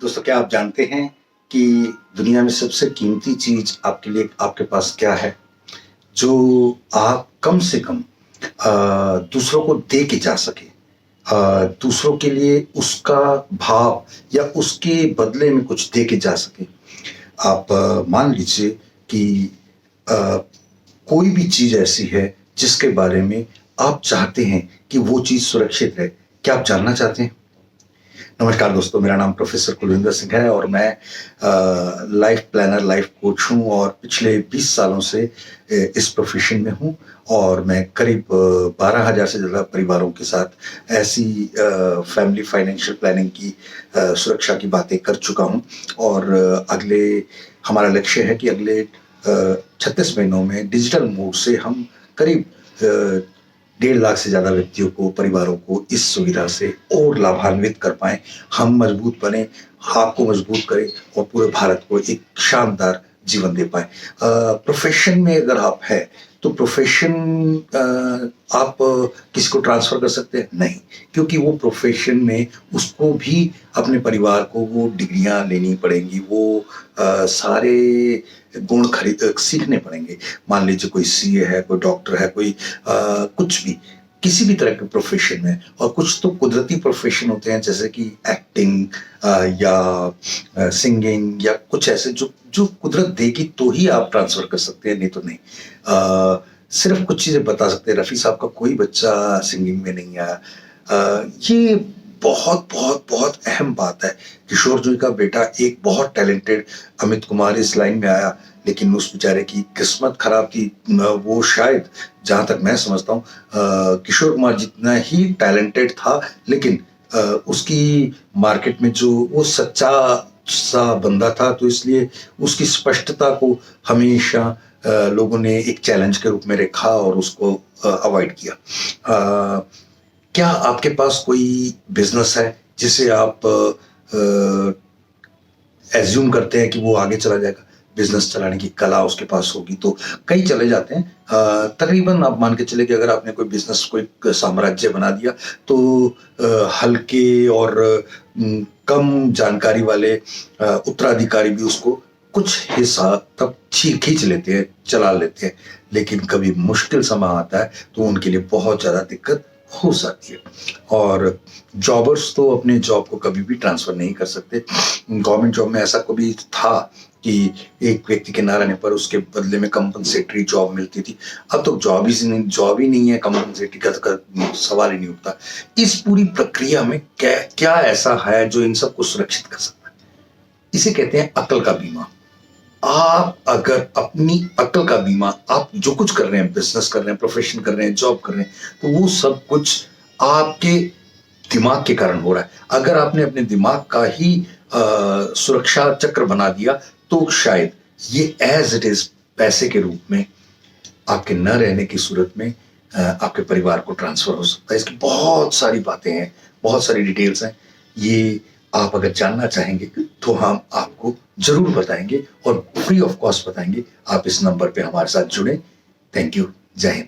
दोस्तों, क्या आप जानते हैं कि दुनिया में सबसे कीमती चीज आपके लिए आपके पास क्या है, जो आप कम से कम दूसरों को दे के जा सके। दूसरों के लिए उसका भाव या उसके बदले में कुछ दे के जा सके। आप मान लीजिए कि अ, कोई भी चीज ऐसी है जिसके बारे में आप चाहते हैं कि वो चीज सुरक्षित रहे। क्या आप जानना चाहते हैं? नमस्कार दोस्तों, मेरा नाम प्रोफेसर कुलविंदर सिंह है और मैं लाइफ प्लानर, लाइफ कोच हूँ और पिछले 20 सालों से इस प्रोफेशन में हूँ। और मैं करीब 12,000 से ज़्यादा परिवारों के साथ ऐसी फैमिली फाइनेंशियल प्लानिंग की सुरक्षा की बातें कर चुका हूँ। और अगले हमारा लक्ष्य है कि अगले 36 महीनों में डिजिटल मोड से हम करीब 1.5 लाख से ज्यादा व्यक्तियों को, परिवारों को इस सुविधा से और लाभान्वित कर पाए। हम मजबूत बने, आपको मजबूत करें और पूरे भारत को एक शानदार जीवन दे पाए। प्रोफेशन में अगर आप है तो प्रोफेशन आप किसी को ट्रांसफर कर सकते हैं? नहीं, क्योंकि वो प्रोफेशन में उसको भी अपने परिवार को वो डिग्रियां लेनी पड़ेंगी, वो सारे गुण खरीद सीखने पड़ेंगे। मान लीजिए कोई सीए है, कोई डॉक्टर है, कोई कुछ भी, किसी भी तरह के प्रोफेशन में। और कुछ तो कुदरती प्रोफेशन होते हैं जैसे कि एक्टिंग या सिंगिंग या कुछ ऐसे जो जो कुदरत देगी तो ही आप ट्रांसफर कर सकते हैं, नहीं तो नहीं। सिर्फ कुछ चीजें बता सकते हैं, रफी साहब का कोई बच्चा सिंगिंग में नहीं आया। ये बहुत बहुत बहुत अहम बात है। किशोर जी का बेटा एक बहुत टैलेंटेड अमित कुमार इस लाइन में आया, लेकिन उस बेचारे की किस्मत खराब थी। वो शायद, जहां तक मैं समझता हूँ, किशोर कुमार जितना ही टैलेंटेड था, लेकिन उसकी मार्केट में जो वो सच्चा सा बंदा था, तो इसलिए उसकी स्पष्टता को हमेशा लोगों ने एक चैलेंज के रूप में रखा और उसको अवॉइड किया। क्या आपके पास कोई बिजनेस है जिसे आप एज्यूम करते हैं कि वो आगे चला जाएगा? बिजनेस चलाने की कला उसके पास होगी तो कई चले जाते हैं। तकरीबन आप मान के चले कि अगर आपने कोई बिजनेस, कोई साम्राज्य बना दिया, तो हल्के और कम जानकारी वाले उत्तराधिकारी भी उसको कुछ हिस्सा तब खींच लेते हैं, चला लेते हैं। लेकिन कभी मुश्किल समय आता है तो उनके लिए बहुत ज्यादा दिक्कत हो सकती है। और जॉबर्स तो अपने जॉब को कभी भी ट्रांसफर नहीं कर सकते। गवर्नमेंट जॉब में ऐसा कभी था कि एक व्यक्ति के ना रहने पर उसके बदले में कंपनसेटरी जॉब मिलती थी। अब तो जॉब ही नहीं है, कंपनसेटरी का सवाल ही नहीं उठता। इस पूरी प्रक्रिया में क्या क्या ऐसा है जो इन सबको सुरक्षित कर सकता है? इसे कहते हैं अकल का बीमा। आप अगर अपनी अकल का बीमा, आप जो कुछ कर रहे हैं, बिजनेस कर रहे हैं, प्रोफेशन कर रहे हैं, जॉब कर रहे हैं, तो वो सब कुछ आपके दिमाग के कारण हो रहा है। अगर आपने अपने दिमाग का ही सुरक्षा चक्र बना दिया तो शायद ये एज इट इज पैसे के रूप में आपके न रहने की सूरत में आपके परिवार को ट्रांसफर हो सकता है। इसकी बहुत सारी बातें हैं, बहुत सारी डिटेल्स हैं। ये आप अगर जानना चाहेंगे तो हम आपको जरूर बताएंगे और फ्री ऑफ कॉस्ट बताएंगे। आप इस नंबर पे हमारे साथ जुड़े। Thank you. जय हिंद।